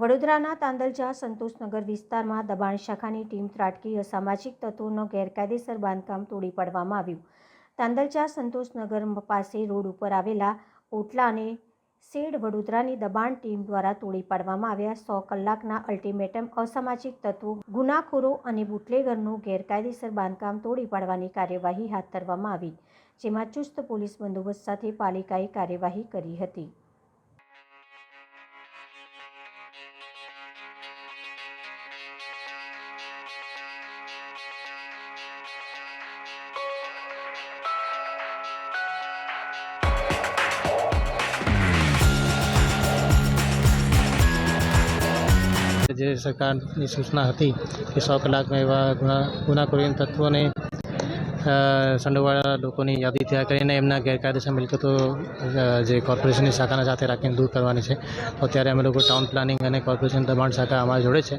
વડોદરાના તાંદલજા સંતોષનગર વિસ્તારમાં દબાણ શાખાની ટીમ ત્રાટકી અસામાજિક તત્વોનો ગેરકાયદેસર બાંધકામ તોડી પાડવામાં આવ્યું। તાંદલજા સંતોષનગર પાસે રોડ ઉપર આવેલા ઓટલા અને શેડ વડોદરાની દબાણ ટીમ દ્વારા તોડી પાડવામાં આવ્યા। 100 કલાકના અલ્ટિમેટમ અસામાજિક તત્વો, ગુનાખોરો અને બુટલેગરનું ગેરકાયદેસર બાંધકામ તોડી પાડવાની કાર્યવાહી હાથ ધરવામાં આવી, જેમાં ચુસ્ત પોલીસ બંદોબસ્ત સાથે પાલિકાએ કાર્યવાહી કરી હતી। જે સરકારની સૂચના હતી કે 100 કલાકમાં એવા ગુનાખોરી તત્વોને સંડોવાળા લોકોની યાદી તૈયાર કરીને એમના ગેરકાયદેસર મિલકતો જે કોર્પોરેશનની શાખાના સાથે રાખીને દૂર કરવાની છે। તો અત્યારે અમે લોકો ટાઉન પ્લાનિંગ અને કોર્પોરેશન દબાણ શાખા અમારી જોડે છે।